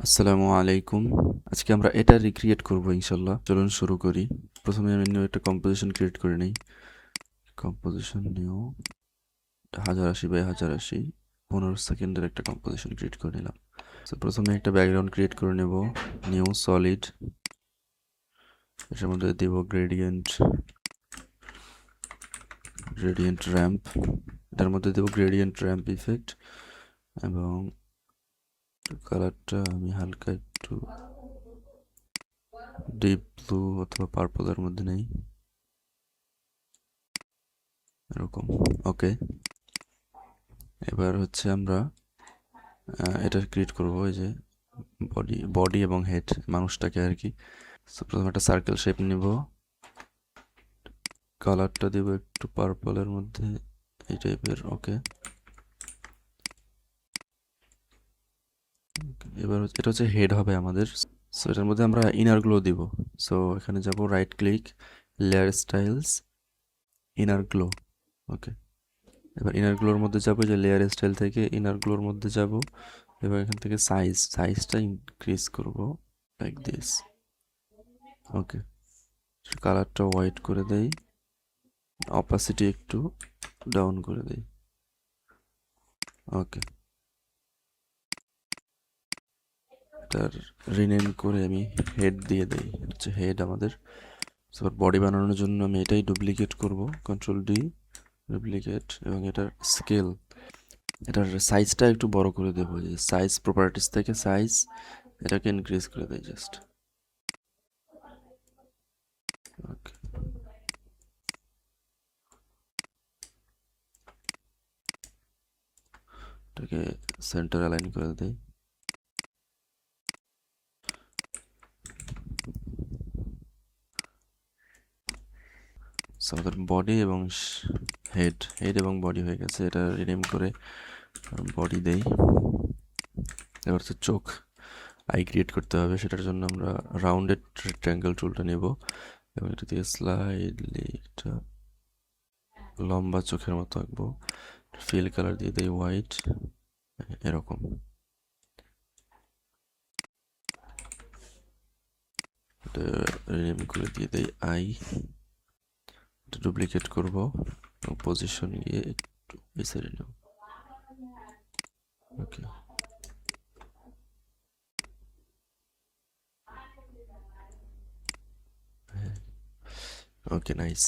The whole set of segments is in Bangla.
আসসালামু আলাইকুম। আজকে আমরা এটা রিক্রিয়েট করব ইনশাল্লাহ। চলুন শুরু করি। প্রথমে আমি নিউ একটা কম্পোজিশন ক্রিয়েট করে নিই। কম্পোজিশন নিউ 1080x1080 15 সেকেন্ডের একটা কম্পোজিশন ক্রিয়েট করে নিলাম। তো প্রথমে একটা ব্যাকগ্রাউন্ড ক্রিয়েট করে নেব, নিউ সলিড। এটার মধ্যে দেব গ্রেডিয়েন্ট র্যাম্প। এটার মধ্যে দেব গ্রেডিয়েন্ট র্যাম্প ইফেক্ট এবং কালারটা আমি হালকা একটু ডিপ ব্লু অথবা পার্পলের মধ্যে নেই, এরকম। ওকে, এবার হচ্ছে আমরা এটা ক্রিয়েট করব, এই যে বডি এবং হেড, মানুষটাকে আর কি। সো প্রথমে একটা সার্কেল শেপ নিব, কালারটা দেব একটু পার্পলের মধ্যে, এই টাইপের। ওকে, এবার এটা হচ্ছে হেড হবে আমাদের। সো এটার মধ্যে আমরা ইনার গ্লো দিব। সো এখানে যাব, right click, layer styles, inner glow. Okay, এবার ইনার গ্লোর মধ্যে যাব, যে লেয়ার স্টাইল থেকে ইনার গ্লোর মধ্যে যাব। এবার এখান থেকে সাইজটা ইনক্রিজ করব, লাইক দিস। ওকে, কালারটা হোয়াইট করে দেই, অপাসিটি একটু ডাউন করে দেই। ওকে, এটার রিনেম করে আমি হেড দিয়ে দেই, হচ্ছে হেড আমাদের। এবার বডি বানানোর জন্য আমি এটাই ডুপ্লিকেট করব, কন্ট্রোল ডি, ডুপ্লিকেট, এবং এটার স্কেল, এটার সাইজটা একটু বড় করে দেবো, যে সাইজ প্রপার্টিস থেকে সাইজ এটাকে ইনক্রিজ করে দেয় জাস্ট। ওকে, এটাকে সেন্টার অ্যালাইন করে দেই। আমাদের বডি এবং হেড এবং বডি হয়ে গেছে। এটা রিনেম করে বডি দেই। এবার হচ্ছে চোখ আই ক্রিয়েট করতে হবে, সেটার জন্য আমরা রাউন্ডেড রেক্ট্যাঙ্গেল টুলটা নেব এবং এটা দিয়ে স্লাইডলি একটা লম্বা চোখের মতো আঁকবো। ফিল কালার দিয়ে দেই হোয়াইট, এরকম। এটা রিনেম করে দিয়ে দেই আই। এটা ডুপ্লিকেট করব, পজিশন গিয়ে একটু এই সাইডে নেব। ওকে, ওকে, নাইস।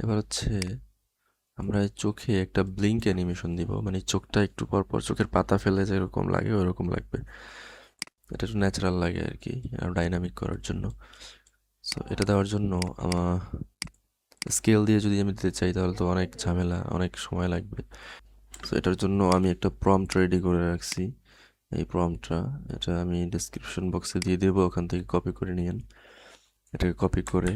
এবার হচ্ছে আমরা চোখে একটা ব্লিঙ্ক অ্যানিমেশন দিব, মানে চোখটা একটু পর পর চোখের পাতা ফেলে যেরকম লাগে ওরকম লাগবে। এটা একটু ন্যাচারাল লাগে আর কি, ডাইনামিক করার জন্য। সো এটা দেওয়ার জন্য আমার স্কেল দিয়ে যদি আমি দিতে চাই তাহলে তো অনেক ঝামেলা, অনেক সময় লাগবে। সো এটার জন্য আমি একটা প্রম্পট রেডি করে রাখছি। এই প্রম্পটটা, এটা আমি ডেসক্রিপশন বক্সে দিয়ে দেবো, ওখান থেকে কপি করে নিয়েন। এটাকে কপি করে,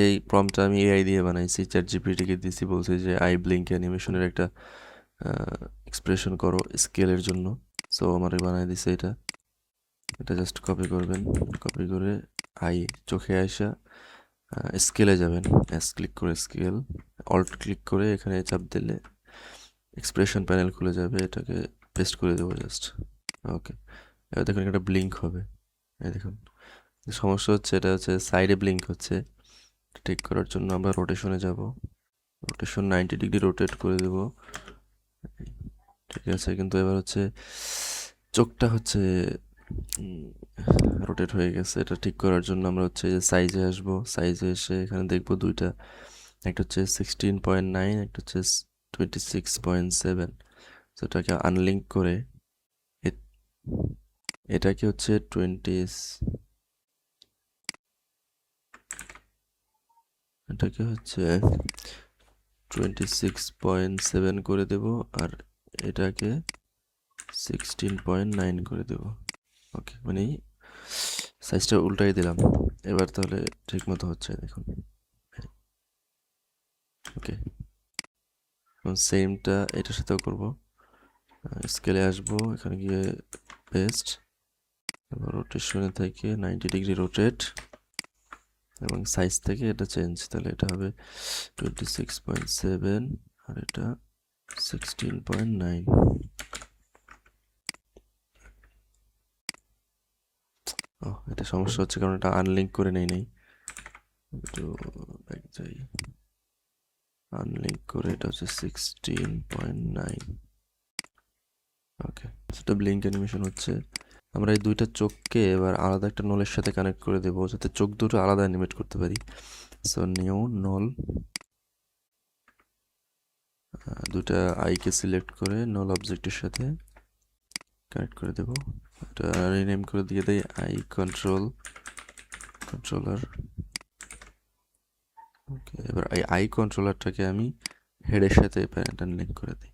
এই প্রম্পটটা আমি এআই দিয়ে বানাইছি, চ্যাট জিপিটিকে দিছি, বলছি যে আই ব্লিঙ্ক অ্যানিমেশনের একটা এক্সপ্রেশন করো স্কেলের জন্য। সো আমারে বানাই দিছে এটা। এটা জাস্ট কপি করবেন, কপি করে আই চোখে আসা স্কেলে যাবেন, এস ক্লিক করে স্কেল, অল্ট ক্লিক করে এখানে চাপ দিলে এক্সপ্রেশন প্যানেল খুলে যাবে, এটাকে পেস্ট করে দেবো জাস্ট। ওকে, এবার দেখুন একটা ব্লিঙ্ক হবে, এই দেখুন। সমস্যা হচ্ছে, এটা হচ্ছে সাইডে ব্লিঙ্ক হচ্ছে। ঠিক করার জন্য আমরা রোটেশনে যাব, রোটেশন 90 ডিগ্রি রোটেট করে দেব। ঠিক আছে, কিন্তু এবার হচ্ছে চোখটা হচ্ছে রোটেট হয়ে গেছে। এটা ঠিক করার জন্য আমরা হচ্ছে যে সাইজে আসবো, সাইজে এসে এখানে দেখবো দুইটা, একটা হচ্ছে 16.9, একটা হচ্ছে 26.7। তো এটাকে আনলিঙ্ক করে এটাকে হচ্ছে এটাকে হচ্ছে 26.7 করে দেব, আর এটাকে 16.9 করে দেব। ওকে, মানে সাইজটা উল্টাই দিলাম। এবার তাহলে ঠিক মতো হচ্ছে, দেখুন। ওকে, সেমটা এটার সাথেও করব। স্কেলে আসবো, এখানে গিয়ে পেস্ট, এবার রোটেশনে থেকে 90 ডিগ্রি রোটেট, এবং সাইজ থেকে এটা চেঞ্জ, তাহলে এটা হবে 26.7 আর এটা 16.9। এটা সমস্যা হচ্ছে কারণ এটা আনলিঙ্ক করে নেই একটু ব্যাক যাই, আনলিঙ্ক করে এটা হচ্ছে 16.9। ওকে, সেটা ব্লিঙ্ক অ্যানিমেশন হচ্ছে। আমরা এই দুইটা চোখকে এবার আলাদা একটা নলের সাথে কানেক্ট করে দেবো যাতে চোখ দুটো আলাদা অ্যানিমেট করতে পারি। সো নিউ নল, দুটা আইকে সিলেক্ট করে নল অবজেক্টের সাথে কানেক্ট করে দেবো। এটা রিনেম করে দিয়ে দেই আই কন্ট্রোলার। ওকে, এবার এই আই কন্ট্রোলারটাকে আমি হেডের সাথে প্যারেন্টাল লিঙ্ক করে দিই।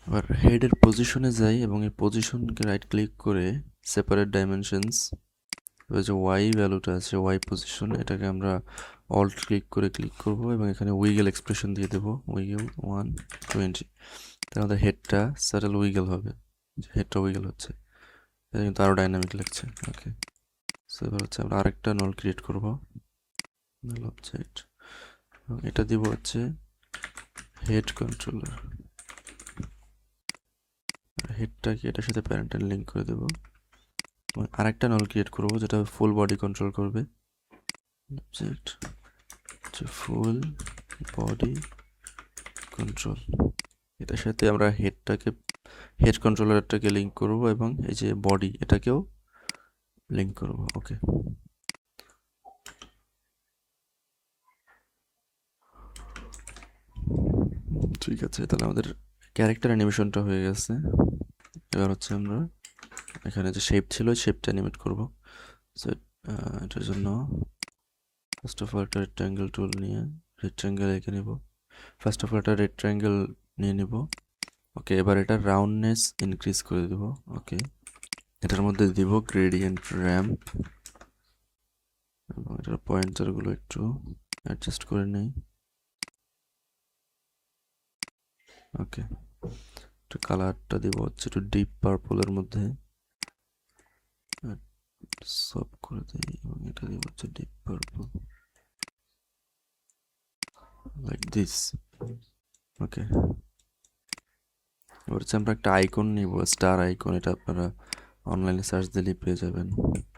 এবার হেডের পজিশনে যাই এবং এই পজিশনকে রাইট ক্লিক করে সেপারেট ডাইমেনশনস, এবার যে ওয়াই ভ্যালুটা আছে ওয়াই পজিশন, এটাকে আমরা অল্ট ক্লিক করব এবং এখানে উইগেল এক্সপ্রেশন দিয়ে দেবো, উইগেল 120। তাহলে আমাদের হেডটা স্যাটেল উইগেল হবে, হেডটা উইগেল হচ্ছে, এটা কিন্তু আরও ডাইনামিক লাগছে। ওকে, সো এবার হচ্ছে আমরা আরেকটা নল ক্রিয়েট করব, নল অবজেক্ট, এটা দিব হচ্ছে হেড কন্ট্রোলার। হেডটাকে এটার সাথে প্যারেন্টাল লিঙ্ক করে দেবো। আরেকটা নল ক্রিয়েট করব যেটা ফুল বডি কন্ট্রোল করবে, অবজেক্ট ফুল বডি কন্ট্রোল। এটার সাথে আমরা হেড কন্ট্রোলারটাকে লিঙ্ক করব এবং এই যে বডি এটাকেও লিঙ্ক করব। ওকে, ঠিক আছে, তাহলে আমাদের ক্যারেক্টার অ্যানিমেশনটা হয়ে গেছে। এবার হচ্ছে আমরা এখানে যে শেপ ছিল শেপটা অ্যানিমেট করব। সো এটার জন্য ফার্স্ট অফ অল একটা রেক্ট্যাঙ্গেল টুল নিয়ে রেক্ট্যাঙ্গেল এঁকে নেব। ফার্স্ট অফ অল একটা রেক্ট্যাঙ্গেল নিয়ে নেব। ওকে, এবার এটা রাউন্ডনেস ইনক্রিজ করে দেব। ওকে, এটার মধ্যে দিব গ্রেডিয়েন্ট র্যাম্প এবং এটার পয়েন্টারগুলো একটু অ্যাডজাস্ট করে নেই। ওকে, একটু কালারটা দিব হচ্ছে একটু ডিপ পার্পলের মধ্যে, সব করে দিই এবং এটা দিব হচ্ছে ডিপ পার্পল লাইক দিস। ওকে, এবার হচ্ছে আমরা একটা আইকন নিব, স্টার আইকন, এটা আপনারা অনলাইনে সার্চ দিলেই পেয়ে যাবেন,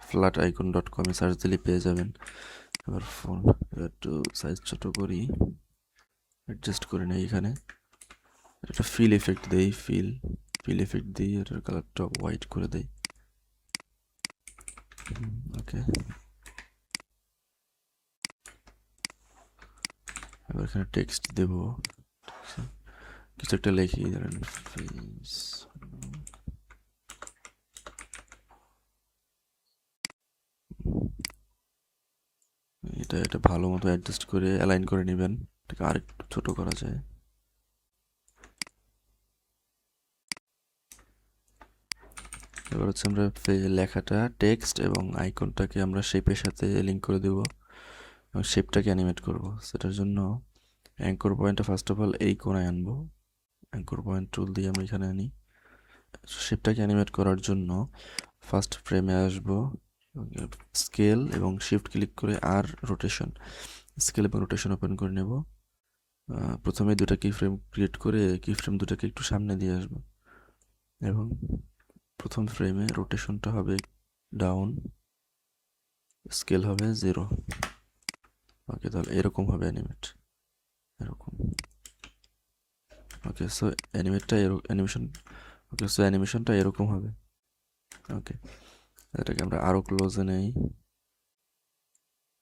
flaticon.com-এ সার্চ দিলেই পেয়ে যাবেন। এবার ফোন একটু সাইজ ছোট করি, অ্যাডজাস্ট করে নেই। এখানে একটা ফিল এফেক্ট দেই, ফিল এফেক্ট দিই, এটার কালারটা হোয়াইট করে দেই। ওকে, এবার এখানে টেক্সট দেব, কিছু একটা লিখি, ধরেন ফেস। এটা ভালো মতো অ্যাডজাস্ট করে অ্যালাইন করে নেবেন, এটাকে আরেকটু ছোট করা যায়। এবার হচ্ছে আমরা লেখাটা টেক্সট এবং আইকনটাকে আমরা শেপের সাথে লিঙ্ক করে দেব এবং শেপটাকে অ্যানিমেট করব। সেটার জন্য অ্যাঙ্কর পয়েন্টটা ফার্স্ট অফ অল এই কোণায় আনবো, অ্যাঙ্কর পয়েন্ট টুল দিয়ে আমরা এখানে আনি। শেপটাকে অ্যানিমেট করার জন্য ফার্স্ট ফ্রেমে আসবো, স্কেল এবং শিফট ক্লিক করে আর রোটেশন, স্কেল এবং রোটেশন ওপেন করে নেব। প্রথমে দুটা কি ফ্রেম ক্রিয়েট করে কি ফ্রেম দুটাকে একটু সামনে দিয়ে আসবো এবং প্রথম ফ্রেমে রোটেশনটা হবে ডাউন, স্কেল হবে 0। ওকে, তাহলে এরকম হবে অ্যানিমেট, এরকম। ওকে, সো অ্যানিমেশনটা এরকম হবে। ওকে, এটাকে আমরা আরও ক্লোজে নেই,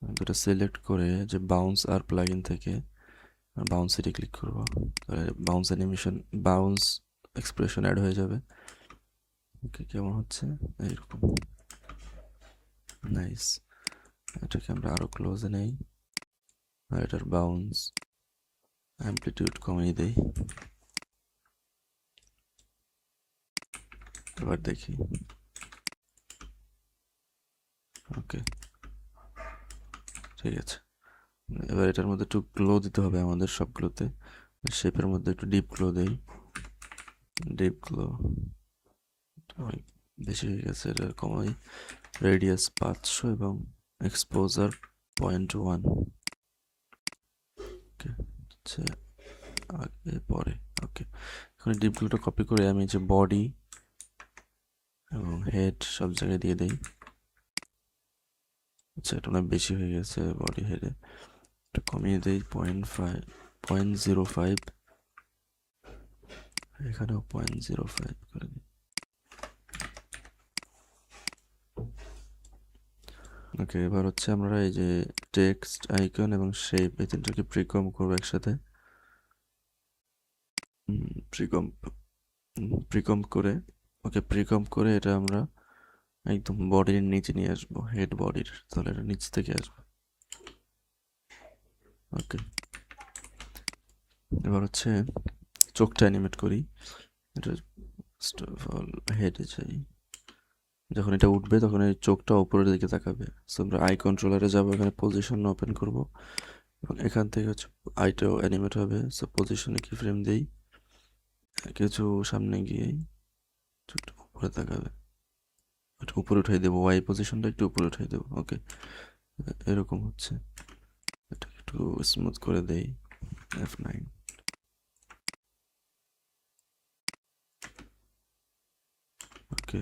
দুটো সিলেক্ট করে যে বাউন্স আর প্লাগইন থেকে বাউন্স সিটি ক্লিক করব, তাহলে bounce animation, bounce expression add হয়ে যাবে। ওকে, কেমন হচ্ছে এইরকম, নাইস। এটাকে আমরা আরও ক্লোজে নেই আর এটার বাউন্স অ্যামপ্লিটিউড কমিয়ে দেই। এবার দেখি, ওকে, ঠিক আছে। এবার এটার মধ্যে একটু গ্লো দিতে হবে আমাদের সবগুলোতে, শেপের মধ্যে একটু ডিপ গ্লো দেই, ডিপ গ্লো বেশি হয়ে গেছে, এটা কমাই, রেডিয়াস 500 এবং এক্সপোজার 0.1। ওকে, হচ্ছে আগে পরে। ওকে, এখন ডিপ গ্লোটা কপি করে আমি যে বডি এবং হেড সব জায়গায় দিয়ে দেই। আচ্ছা, এটা অনেক বেশি হয়ে গেছে বডি হেডে, একটু কমিয়ে দেই 0.05, এখানেও 0.05 করে দিই। ওকে, এবার হচ্ছে আমরা এই যে টেক্সট, আইকন এবং শেপ এই তিনটাকে প্রিকম করবো একসাথে। প্রিকম করে, ওকে, প্রিকম করে এটা আমরা একদম বডির নিচে নিয়ে আসবো, হেড বডির, তাহলে এটা নিচ থেকে আসবে। ওকে, এবার হচ্ছে চোখটা অ্যানিমেট করি। এটা ফার্স্ট অফ অল হেডে যাই, যখন এটা উঠবে তখন এই চোখটা উপরের দিকে তাকাবে। সো আমরা আই কন্ট্রোলারে যাবো, এখানে পজিশন ওপেন করব এবং এখান থেকে হচ্ছে আইটাও অ্যানিমেট হবে। সো পজিশনে কি ফ্রেম দেই, কিছু সামনে গিয়েই একটু উপরে তাকাবে, একটু উপরে উঠাই দেবো, ওয়াই পজিশনটা একটু উপরে উঠাই দেবো। ওকে, এরকম হচ্ছে। এটা একটু স্মুথ করে দেই, F9। Okay,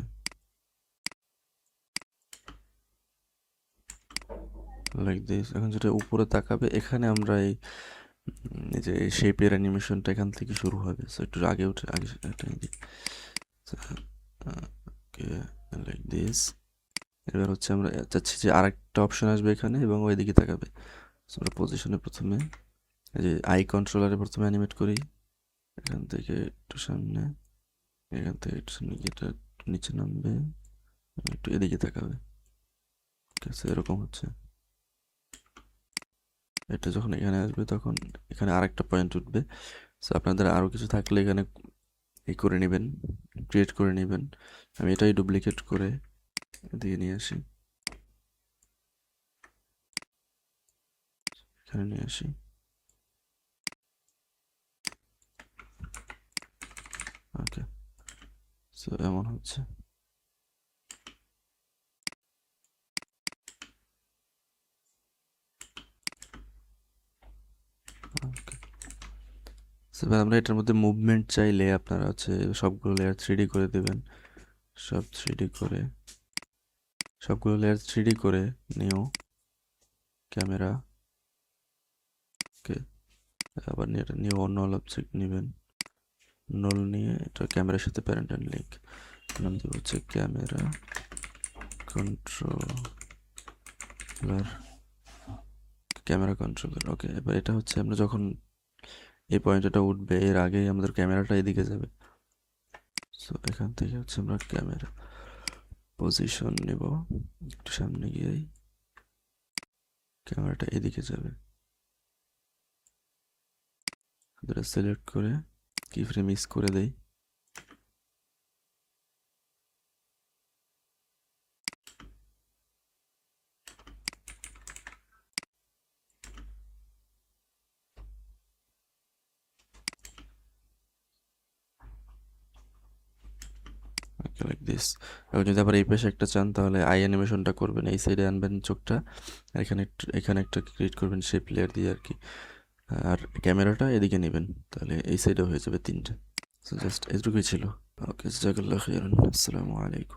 like this. এখন যেটা উপরে তাকাবে, এখানে আমরা এই যে শেপের অ্যানিমেশনটা এখান থেকে শুরু হবে। সো একটু আগে উঠে আগে টেনে দিই। ওকে, লাইক দিস। এবার হচ্ছে আমরা চাচ্ছি যে আরেকটা অপশন আসবে এখানে এবং ওইদিকে তাকাবে। সো আমরা পজিশনে প্রথমে এই যে আই কন্ট্রোলারে প্রথমে অ্যানিমেট করি, এখান থেকে একটু সামনে, এখান থেকে একটু সামনে গিয়ে এটা নিচে নামবে, একটু এদিকে তাকাবে। ঠিক আছে, এরকম হচ্ছে। এটা যখন এখানে আসবে তখন এখানে আরেকটা পয়েন্ট উঠবে। সো আপনাদের আরও কিছু থাকলে এখানে এই করে নেবেন, ক্রিয়েট করে নেবেন। আমি এটাই ডুপ্লিকেট করে এদিকে নিয়ে আসি, এখানে নিয়ে আসি। ওকে, সো এমন হচ্ছে। ওকে, এবার আমরা এটার মধ্যে মুভমেন্ট চাইলে আপনারা হচ্ছে সবগুলো লেয়ার 3D করে দেবেন। সব 3D করে, সবগুলো লেয়ার 3D করে নিও, ক্যামেরা। ওকে, আবার এটা নিয়ে অন্য অবজেক্ট নেবেন, নল নিয়ে এটা ক্যামেরার সাথে প্যারেন্ট অ্যান্ড লিঙ্ক নাম দেবো হচ্ছে ক্যামেরা কন্ট্রোলার, ক্যামেরা কন্ট্রোলার। ওকে, এবার এটা হচ্ছে আমরা যখন এই পয়েন্টটা উঠবে এর আগেই আমাদের ক্যামেরাটা এদিকে যাবে। সো এখান থেকে হচ্ছে আমরা ক্যামেরা পজিশন নেব, একটু সামনে গিয়েই ক্যামেরাটা এদিকে যাবে। এটা সিলেক্ট করে কি ফ্রেম মিস করে দেই। Like this. এখন যদি আবার এই পাশে একটা চান তাহলে আই অ্যানিমেশনটা করবেন, এই সাইডে আনবেন চোখটা, আর এখানে একটা ক্রিয়েট করবেন শেপ লেয়ার দিয়ে আর কি, আর ক্যামেরাটা এদিকে নেবেন, তাহলে এই সাইডে হয়ে যাবে তিনটে। সো জাস্ট এটুকুই ছিল। ওকে, জাজাকাল্লাহ খাইরান, আসসালামু আলাইকুম।